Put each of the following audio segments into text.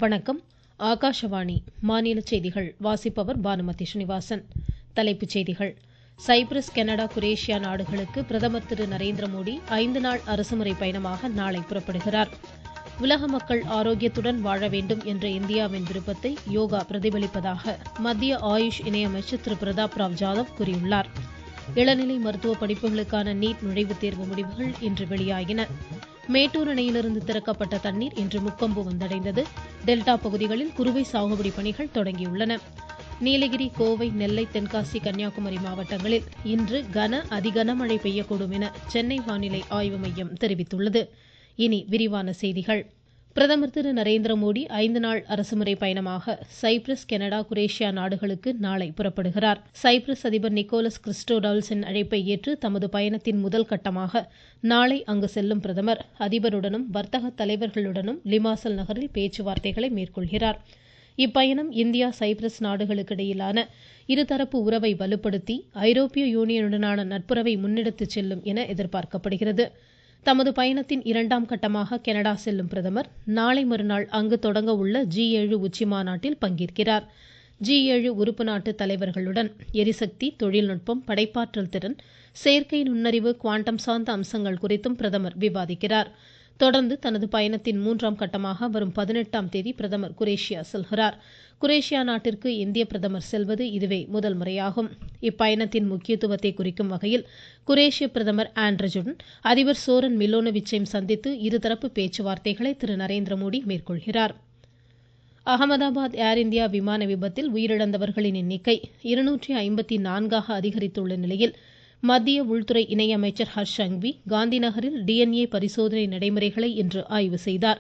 வணக்கம். ஆகாஷவாணி மாநில செய்திகள் வாசிப்பவர் பானுமதி ஸ்ரீனிவாசன். தலைப்புச் செய்திகள். சைப்ரஸ், கனடா, குரேஷியா நாடுகளுக்கு பிரதமர் திரு நரேந்திர மோடி 5 நாள் அரசுமுறை பயணமாக நாளை புறப்படுகிறார். உலக மக்கள் ஆரோக்கியத்துடன் வாழ வேண்டும் என்ற இந்தியாவின் விருப்பத்தை யோகா பிரதிபலிப்பதாக மத்திய ஆயுஷ் இணையமைச்சர் திரு பிரதாப் ராவ் ஜாதவ் கூறியுள்ளார். இளநிலை மருத்துவ படிப்புகளுக்கான நீட் நுழைவுத் தேர்வு முடிவுகள் இன்று வெளியாகின. மேட்டூர் அணையிலிருந்து திறக்கப்பட்ட தண்ணீர் இன்று முக்கொம்பு வந்தடைந்தது. டெல்டா பகுதிகளில் குறுவை சாகுபடி பணிகள் தொடங்கியுள்ளன. நீலகிரி, கோவை, நெல்லை, தென்காசி, கன்னியாகுமரி மாவட்டங்களில் இன்று அதிகனமழை பெய்யக்கூடும் என சென்னை வானிலை ஆய்வு மையம் தெரிவித்துள்ளது. இனி விரிவான செய்திகள். பிரதமர் திரு நரேந்திர மோடி 5 நாள் அரசுமுறை பயணமாக சைப்ரஸ், கனடா, குரேஷியா நாடுகளுக்கு நாளை புறப்படுகிறார். சைப்ரஸ் அதிபர் நிக்கோலஸ் கிறிஸ்டோடவுல்ஸின் அழைப்பை ஏற்று தமது பயணத்தின் முதல் கட்டமாக நாளை அங்கு செல்லும் பிரதமர் அதிபருடனும் வர்த்தக தலைவர்களுடனும் லிமாசல் நகரில் பேச்சுவார்த்தைகளை மேற்கொள்கிறார். இப்பயணம் இந்தியா, சைப்ரஸ் நாடுகளுக்கு இடையிலான இருதரப்பு உறவை வலுப்படுத்தி ஐரோப்பிய யூனியனுடனான நட்புறவை முன்னெடுத்துச் செல்லும் என எதிர்பார்க்கப்படுகிறது. தமது பயணத்தின் 2ஆம் கட்டமாக கனடா செல்லும் பிரதமர் நாளை மறுநாள் அங்கு தொடங்க உள்ள G7 உச்சி மாநாட்டில் பங்கேற்கிறார். G7 உறுப்பு நாட்டு தலைவர்களுடன் எரிசக்தி, தொழில்நுட்பம், படைப்பாற்றல் திறன், செயற்கை நுண்ணறிவு, குவாண்டம் சார்ந்த அம்சங்கள் குறித்தும் பிரதமர் விவாதிக்கிறார். தொடர்ந்து தனது பயணத்தின் 3ஆம் கட்டமாக வரும் 18ஆம் தேதி பிரதமர் குரேஷியா செல்கிறார். குரேஷியா நாட்டிற்கு இந்திய பிரதமர் செல்வது இதுவே முதல் முறையாகும். இப்பயணத்தின் முக்கியத்துவத்தை குறிக்கும் வகையில் குரேஷிய பிரதமர் ஆண்ட்ரஜுடன் அதிபர் சோரன் மிலோனோவிச்சையும் சந்தித்து இருதரப்பு பேச்சுவார்த்தைகளை திரு நரேந்திர மோடி மேற்கொள்கிறார். அகமதாபாத் ஏர் இந்தியா விமான விபத்தில் உயிரிழந்தவர்களின் எண்ணிக்கை 254ஆக அதிகரித்துள்ள நிலையில் மத்திய உள்துறை இணையமைச்சர் ஹர்ஷ் சங்வி காந்தி நகரில் DNA பரிசோதனை நடைமுறைகளை இன்று ஆய்வு செய்தார்.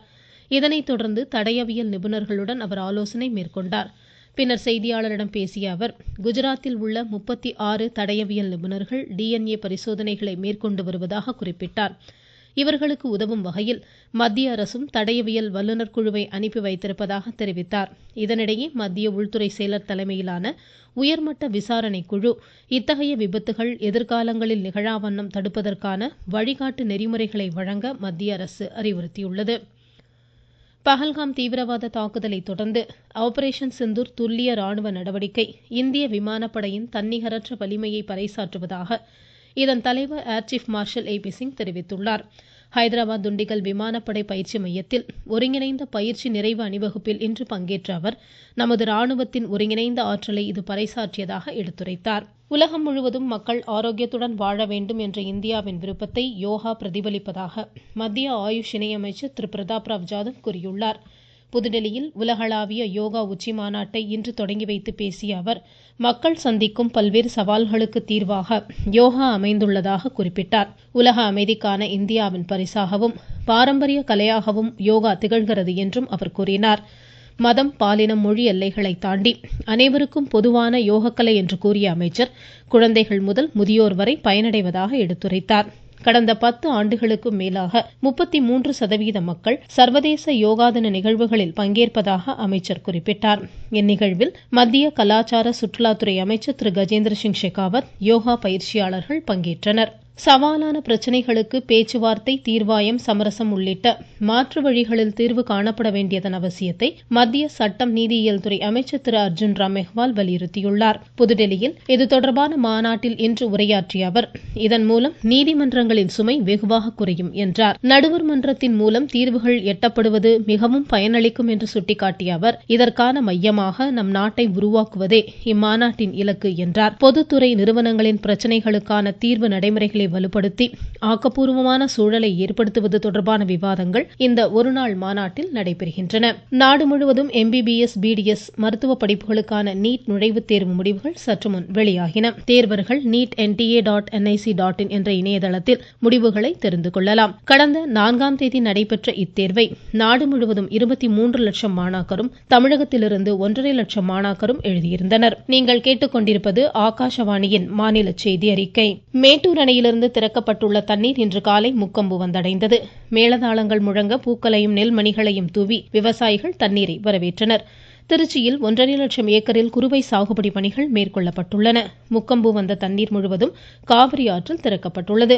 இதனைத் தொடர்ந்து தடயவியல் நிபுணர்களுடன் அவர் ஆலோசனை மேற்கொண்டார். பின்னர் செய்தியாளரிடம் பேசிய அவர், குஜராத்தில் உள்ள 36 தடயவியல் நிபுணர்கள் DNA பரிசோதனைகளை மேற்கொண்டு வருவதாக குறிப்பிட்டார். இவர்களுக்கு உதவும் வகையில் மத்திய அரசும் தடயவியல் வல்லுநர் குழுவை அனுப்பி வைத்திருப்பதாக தெரிவித்தார். இதனிடையே மத்திய உள்துறை செயலர் தலைமையிலான உயர்மட்ட விசாரணை குழு இத்தகைய விபத்துகள் எதிர்காலங்களில் நிகழாவண்ணம் தடுப்பதற்கான வழிகாட்டு நெறிமுறைகளை வழங்க மத்திய அரசு அறிவுறுத்தியுள்ளது. பஹல்காம் தீவிரவாத தாக்குதலை தொடர்ந்து ஆபரேஷன் சிந்தூர் துல்லிய ராணுவ நடவடிக்கை இந்திய விமானப்படையின் தன்னிகரற்ற வலிமையை பறைசாற்றுவதாக இதன் தலைவர் Air Chief Marshal AP Singh தெரிவித்துள்ளார். ஹைதராபாத் துண்டிகல் விமானப்படை பயிற்சி மையத்தில் ஒருங்கிணைந்த பயிற்சி நிறைவு அணிவகுப்பில் இன்று பங்கேற்ற அவர் நமது ராணுவத்தின் ஒருங்கிணைந்த ஆற்றலை இது பறைசாற்றியதாக எடுத்துரைத்தார். உலகம் முழுவதும் மக்கள் ஆரோக்கியத்துடன் வாழ வேண்டும் என்ற இந்தியாவின் விருப்பத்தை யோகா பிரதிபலிப்பதாக மத்திய ஆயுஷ் இணையமைச்சர் திரு பிரதாப் ராவ் ஜாதவ் கூறியுள்ளார். புதுடெல்லியில் உலகளாவிய யோகா உச்சி மாநாட்டை இன்று தொடங்கி வைத்து பேசிய அவர், மக்கள் சந்திக்கும் பல்வேறு சவால்களுக்கு தீர்வாக யோகா அமைந்துள்ளதாக குறிப்பிட்டார். உலக அமைதிக்கான இந்தியாவின் பரிசாகவும் பாரம்பரிய கலையாகவும் யோகா திகழ்கிறது என்றும் அவர் கூறினார். மதம், பாலினம், மொழி எல்லைகளை தாண்டி அனைவருக்கும் பொதுவான யோகக்கலை என்று கூறிய அமைச்சர், குழந்தைகள் முதல் முதியோர் வரை பயனடைவதாக எடுத்துரைத்தார். கடந்த 10 ஆண்டுகளுக்கும் மேலாக 33% மக்கள் சர்வதேச யோகா தின நிகழ்வுகளில் பங்கேற்பதாக அமைச்சர் குறிப்பிட்டார். இந்நிகழ்வில் மத்திய கலாச்சார சுற்றுலாத்துறை அமைச்சர் திரு கஜேந்திர சிங் ஷெகாவத், யோகா பயிற்சியாளர்கள் பங்கேற்றனர். சவாலான பிரச்சனைகளுக்கு பேச்சுவார்த்தை, தீர்வாயம், சமரசம் உள்ளிட்ட மாற்று வழிகளில் தீர்வு காணப்பட வேண்டியதன் அவசியத்தை மத்திய சட்டம், நீதியியல் துறை அமைச்சர் திரு அர்ஜுன் ராம் மெஹ்வால் வலியுறுத்தியுள்ளார். புதுடெல்லியில் இது தொடர்பான மாநாட்டில் இன்று உரையாற்றிய அவர், இதன் மூலம் நீதிமன்றங்களின் சுமை வெகுவாக குறையும் என்றார். நடுவர் மன்றத்தின் மூலம் தீர்வுகள் எட்டப்படுவது மிகவும் பயனளிக்கும் என்று சுட்டிக்காட்டிய அவர், இதற்கான மையமாக நம் நாட்டை உருவாக்குவதே இம்மாநாட்டின் இலக்கு என்றார். பொதுத்துறை நிறுவனங்களின் பிரச்சனைகளுக்கான தீர்வு நடைமுறைகளை வலுப்படுத்தி ஆக்கப்பூர்வமான சூழலை ஏற்படுத்துவது தொடர்பான விவாதங்கள் இந்த ஒருநாள் மாநாட்டில் நடைபெறுகின்றன. நாடு முழுவதும் MBBS, BDS மருத்துவ படிப்புகளுக்கான நீட் நுழைவுத் தேர்வு முடிவுகள் சற்று முன் வெளியாகின. தேர்வர்கள் neet.nta.nic.in என்ற இணையதளத்தில் முடிவுகளை தெரிந்து கொள்ளலாம். கடந்த 4ஆம் தேதி நடைபெற்ற இத்தேர்வை நாடு முழுவதும் 23 லட்சம் மாணாக்கரும் தமிழகத்திலிருந்து 1.5 லட்சம் மாணாக்கரும் எழுதியிருந்தனர். நீங்கள் கேட்டுக்கொண்டிருப்பது ஆகாஷவாணியின் மாநில செய்தி அறிக்கை. மேட்டூர் அணையிலிருந்து திறக்கப்பட்டுள்ள தண்ணீர் இன்று காலை முக்கொம்பு வந்தடைந்தது. மேளதாளங்கள் முழங்க பூக்களையும் நெல்மணிகளையும் தூவி விவசாயிகள் தண்ணீரை வரவேற்றனர். திருச்சியில் 1.5 லட்சம் ஏக்கரில் குறுவை சாகுபடி பணிகள் மேற்கொள்ளப்பட்டுள்ளன. முக்கொம்பு வந்த தண்ணீர் முழுவதும் காவிரி ஆற்றில் திறக்கப்பட்டுள்ளது.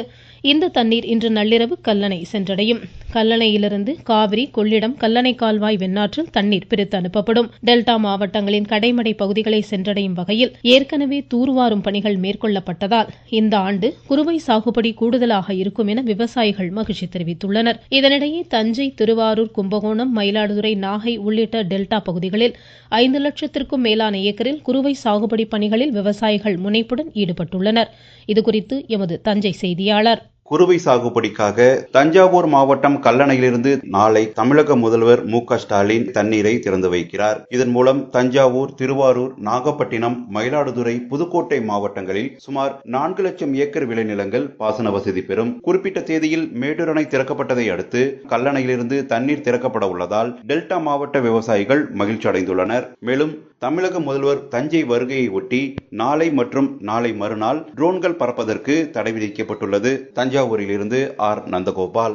இந்த தண்ணீர் இன்று நள்ளிரவு கல்லணை சென்றடையும். கல்லணையிலிருந்து காவிரி, கொள்ளிடம், கல்லணை கால்வாய் வெண்ணாற்றில் தண்ணீர் பிரித்து அனுப்பப்படும். டெல்டா மாவட்டங்களின் கடைமடை பகுதிகளை சென்றடையும் வகையில் ஏற்கனவே தூர்வாரும் பணிகள் மேற்கொள்ளப்பட்டதால் இந்த ஆண்டு குறுவை சாகுபடி கூடுதலாக இருக்கும் என விவசாயிகள் மகிழ்ச்சி தெரிவித்துள்ளனர். இதனிடையே தஞ்சை, திருவாரூர், கும்பகோணம், மயிலாடுதுறை, நாகை உள்ளிட்ட டெல்டா பகுதிகளில் 5 லட்சத்திற்கும் மேலான ஏக்கரில் குறுவை சாகுபடி பணிகளில் விவசாயிகள் முனைப்புடன் ஈடுபட்டுள்ளனர். இதுகுறித்து எமது தஞ்சை செய்தியாளர். குறுவை சாகுபடிக்காக தஞ்சாவூர் மாவட்டம் கல்லணையிலிருந்து நாளை தமிழக முதல்வர் மு.க.ஸ்டாலின் தண்ணீரை திறந்து வைக்கிறார். இதன் மூலம் தஞ்சாவூர், திருவாரூர், நாகப்பட்டினம், மயிலாடுதுறை, புதுக்கோட்டை மாவட்டங்களில் சுமார் 4 லட்சம் ஏக்கர் விளைநிலங்கள் பாசன வசதி பெறும். குறிப்பிட்ட தேதியில் மேட்டூர் அணை திறக்கப்பட்டதை அடுத்து கல்லணையிலிருந்து தண்ணீர் திறக்கப்பட உள்ளதால் டெல்டா மாவட்ட விவசாயிகள் மகிழ்ச்சி அடைந்துள்ளனர். மேலும் தமிழக முதல்வர் தஞ்சை வருகையை ஒட்டி நாளை மற்றும் நாளை மறுநாள் ட்ரோன்கள் பறப்பதற்கு தடை விதிக்கப்பட்டுள்ளது. தஞ்சாவூரிலிருந்து ஆர். நந்தகோபால்.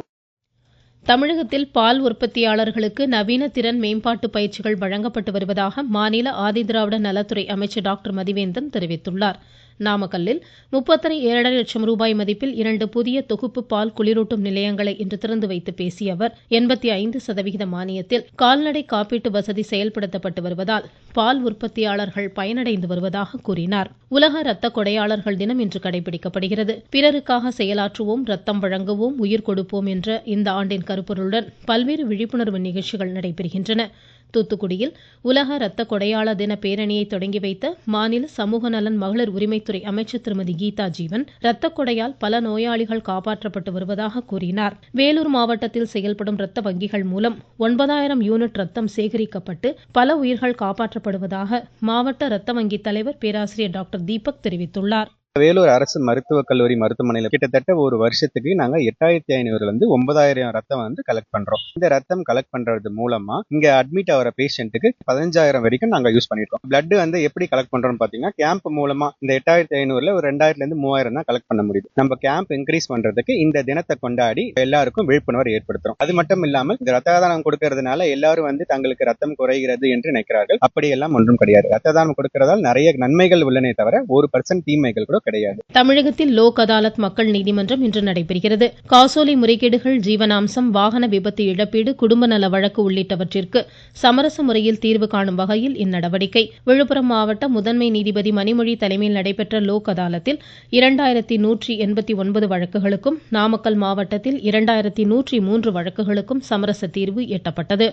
தமிழகத்தில் பால் உற்பத்தியாளர்களுக்கு நவீன திறன் மேம்பாட்டு பயிற்சிகள் வழங்கப்பட்டு வருவதாக மாநில ஆதிதிராவிட நலத்துறை அமைச்சர் டாக்டர் மதிவேந்தன் தெரிவித்துள்ளார். நாமக்கல்லில் 37 லட்சம் ரூபாய் மதிப்பில் 2 புதிய தொகுப்பு பால் குளிரூட்டும் நிலையங்களை இன்று திறந்து வைத்து பேசிய அவர் 85% மானியத்தில் கால்நடை காப்பீட்டு வசதி செயல்படுத்தப்பட்டு வருவதால் பால் உற்பத்தியாளர்கள் பயனடைந்து வருவதாக கூறினார். உலக இரத்த கொடையாளர்கள் தினம் இன்று கடைபிடிக்கப்படுகிறது. பிறருக்காக செயலாற்றுவோம், ரத்தம் வழங்குவோம், உயிர் கொடுப்போம் என்ற இந்த ஆண்டின் கருப்பொருளுடன் பல்வேறு விழிப்புணர்வு நிகழ்ச்சிகள் நடைபெறுகின்றன. தூத்துக்குடியில் உலக இரத்த கொடையாளர் தின பேரணியை தொடங்கி வைத்த மாநில சமூக நலன் மகளிர் உரிமைத்துறை அமைச்சர் திருமதி கீதா ஜீவன் இரத்த கொடையால் பல நோயாளிகள் காப்பாற்றப்பட்டு வருவதாக கூறினார். வேலூர் மாவட்டத்தில் செயல்படும் இரத்த வங்கிகள் மூலம் 9000 யூனிட் ரத்தம் சேகரிக்கப்பட்டு பல உயிர்கள் காப்பாற்றப்படுவதாக மாவட்ட இரத்த வங்கி தலைவர் பேராசிரியர் டாக்டர் தீபக் தெரிவித்துள்ளார். வேலூர் அரசு மருத்துவக் கல்லூரி மருத்துவமனையில் கிட்டத்தட்ட ஒரு வருஷத்துக்கு நாங்க 8500 9000 ரத்தம் கலெக்ட் பண்றோம். இந்த ரத்தம் கலெக்ட் பண்றது மூலமா இங்க அட்மிட் ஆகிற பேஷண்ட்டுக்கு 15000 வரைக்கும் நாங்க யூஸ் பண்ணிருக்கோம். பிளட் எப்படி கலெக்ட் பண்றோம் பாத்தீங்கன்னா கேம்ப் மூலமா இந்த 8500ல ஒரு 2000 இருந்து 3000 தான் கலெக்ட் பண்ண முடியுது. நம்ம கேம்ப் இன்க்ரீஸ் பண்றதுக்கு இந்த தினத்தை கொண்டாடி எல்லாருக்கும் விழிப்புணர்வு ஏற்படுத்துறோம். அது மட்டும் இல்லாமல் இந்த ரத்த தானம் கொடுக்கறதுனால எல்லாரும் தங்களுக்கு ரத்தம் குறைகிறது என்று நினைக்கிறார்கள். அப்படியெல்லாம் ஒன்றும் கிடையாது. ரத்த தானம் கொடுக்கறதால் நிறைய நன்மைகள் உள்ளனே தவிர 1% தீமைகள் கூட கிடையாது. தமிழகத்தில் லோக் அதாலத் மக்கள் நீதிமன்றம் இன்று நடைபெறுகிறது. காசோலை முறைகேடுகள், ஜீவனாம்சம், வாகன விபத்து இழப்பீடு, குடும்ப நல வழக்கு உள்ளிட்டவற்றிற்கு சமரச முறையில் தீர்வு காணும் வகையில் இந்நடவடிக்கை. விழுப்புரம் மாவட்ட முதன்மை நீதிபதி மணிமொழி தலைமையில் நடைபெற்ற லோக் அதாலத்தில் 2189 வழக்குகளுக்கும், நாமக்கல் மாவட்டத்தில் 2103 வழக்குகளுக்கும் சமரச தீர்வு எட்டப்பட்டது.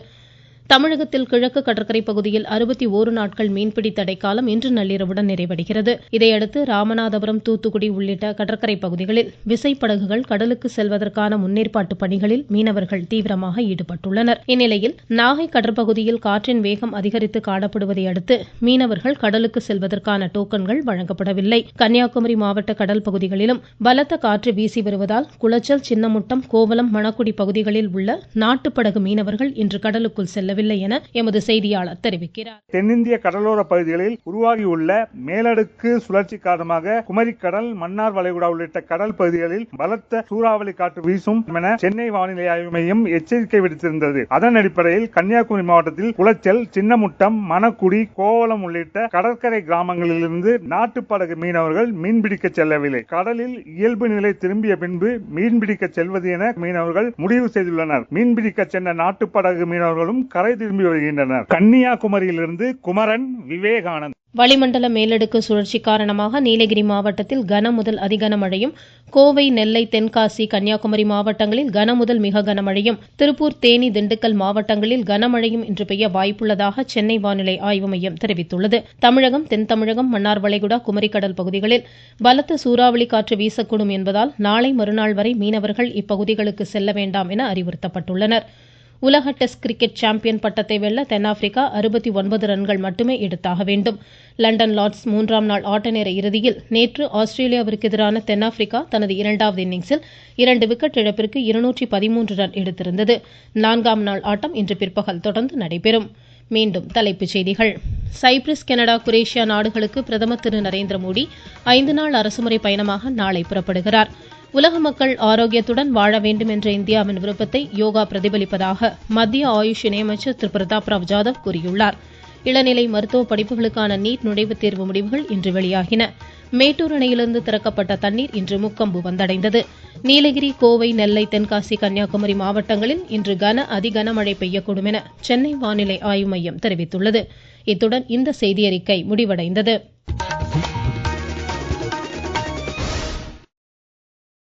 தமிழகத்தில் கிழக்கு கடற்கரை பகுதியில் 61 நாட்கள் மீன்பிடி தடைக்காலம் இன்று நள்ளிரவுடன் நிறைவடைகிறது. இதையடுத்து ராமநாதபுரம், தூத்துக்குடி உள்ளிட்ட கடற்கரை பகுதிகளில் விசைப்படகுகள் கடலுக்கு செல்வதற்கான முன்னேற்பாட்டு பணிகளில் மீனவர்கள் தீவிரமாக ஈடுபட்டுள்ளனர். இந்நிலையில் நாகை கடற்பகுதியில் காற்றின் வேகம் அதிகரித்து காணப்படுவதை அடுத்து மீனவர்கள் கடலுக்கு செல்வதற்கான டோக்கன்கள் வழங்கப்படவில்லை. கன்னியாகுமரி மாவட்ட கடல் பகுதிகளிலும் பலத்த காற்று வீசி வருவதால் குளச்சல், சின்னமுட்டம், கோவலம், மணக்குடி பகுதிகளில் உள்ள நாட்டுப்படகு மீனவர்கள் இன்று கடலுக்குள் செல்ல என எமது செய்தியாளர் தெரிவிக்கிறார். தென்னிந்திய கடலோர பகுதிகளில் உருவாகியுள்ள மேலடுக்கு சுழற்சி காரணமாக குமரிக்கடல், மன்னார் வளைகுடா உள்ளிட்ட கடல் பகுதிகளில் பலத்த சூறாவளி காற்று வீசும் என சென்னை வானிலை ஆய்வு மையம் எச்சரிக்கை விடுத்திருந்தது. அதன் அடிப்படையில் கன்னியாகுமரி மாவட்டத்தில் குளச்சல், சின்னமுட்டம், மணக்குடி, கோவலம் உள்ளிட்ட கடற்கரை கிராமங்களிலிருந்து நாட்டுப்படகு மீனவர்கள் மீன்பிடிக்க செல்லவில்லை. கடலில் இயல்பு நிலை திரும்பிய பின்பு மீன்பிடிக்க செல்வது என மீனவர்கள் முடிவு செய்துள்ளனர். மீன்பிடிக்க சென்ற நாட்டுப்படகு மீனவர்களும் கரை திரும்பி வருகின்றனர். கன்னியாகுமரியிலிருந்து குமரன், விவேகானந்த். வளிமண்டல மேலடுக்கு சுழற்சி காரணமாக நீலகிரி மாவட்டத்தில் கன முதல் அதிகன மழையும், கோவை, நெல்லை, தென்காசி, கன்னியாகுமரி மாவட்டங்களில் கன முதல் மிக கனமழையும், திருப்பூர், தேனி, திண்டுக்கல் மாவட்டங்களில் கனமழையும் இன்று பெய்ய வாய்ப்புள்ளதாக சென்னை வானிலை ஆய்வு மையம் தெரிவித்துள்ளது. தமிழகம், தென் தமிழகம், மன்னார் வளைகுடா, குமரிக்கடல் பகுதிகளில் பலத்த சூறாவளி காற்று வீசக்கூடும் என்பதால் நாளை மறுநாள் வரை மீனவர்கள் இப்பகுதிகளுக்கு செல்ல வேண்டாம் என அறிவுறுத்தப்பட்டுள்ளனர். உலக டெஸ்ட் கிரிக்கெட் சாம்பியன் பட்டத்தை வெல்ல தென்னாப்பிரிக்கா 69 ரன்கள் மட்டுமே எடுத்தாக வேண்டும். லண்டன் லார்ட்ஸ் 3ஆம் நாள் ஆட்ட நேர இறுதியில் நேற்று ஆஸ்திரேலியாவிற்கு எதிரான தென்னாப்பிரிக்கா தனது 2வது இன்னிங்ஸில் 2 விக்கெட் இழப்பிற்கு 213 ரன் எடுத்திருந்தது. 4ஆம் நாள் ஆட்டம் இன்று பிற்பகல் தொடர்ந்து நடைபெறும். மீண்டும் தலைப்புச் செய்திகள். சைப்ரஸ், கனடா, குரேஷியா நாடுகளுக்கு பிரதமர் திரு நரேந்திர மோடி 5 நாள் அரசுமுறை பயணமாக நாளை புறப்படுகிறார். உலக மக்கள் ஆரோக்கியத்துடன் வாழ வேண்டும் என்ற இந்தியாவின் விருப்பத்தை யோகா பிரதிபலிப்பதாக மத்திய ஆயுஷ் இணையமைச்சர் திரு பிரதாப் ராவ் ஜாதவ் கூறியுள்ளார். இளநிலை மருத்துவ படிப்புகளுக்கான நீட் நுழைவுத் தேர்வு முடிவுகள் இன்று வெளியாகின. மேட்டூர் அணையிலிருந்து திறக்கப்பட்ட தண்ணீர் இன்று முக்கொம்பு வந்தடைந்தது. நீலகிரி, கோவை, நெல்லை, தென்காசி, கன்னியாகுமரி மாவட்டங்களில் இன்று அதி கனமழை பெய்யக்கூடும் என சென்னை வானிலை ஆய்வு மையம் தெரிவித்துள்ளது. இத்துடன் இந்த செய்தியறிக்கை முடிவடைந்தது.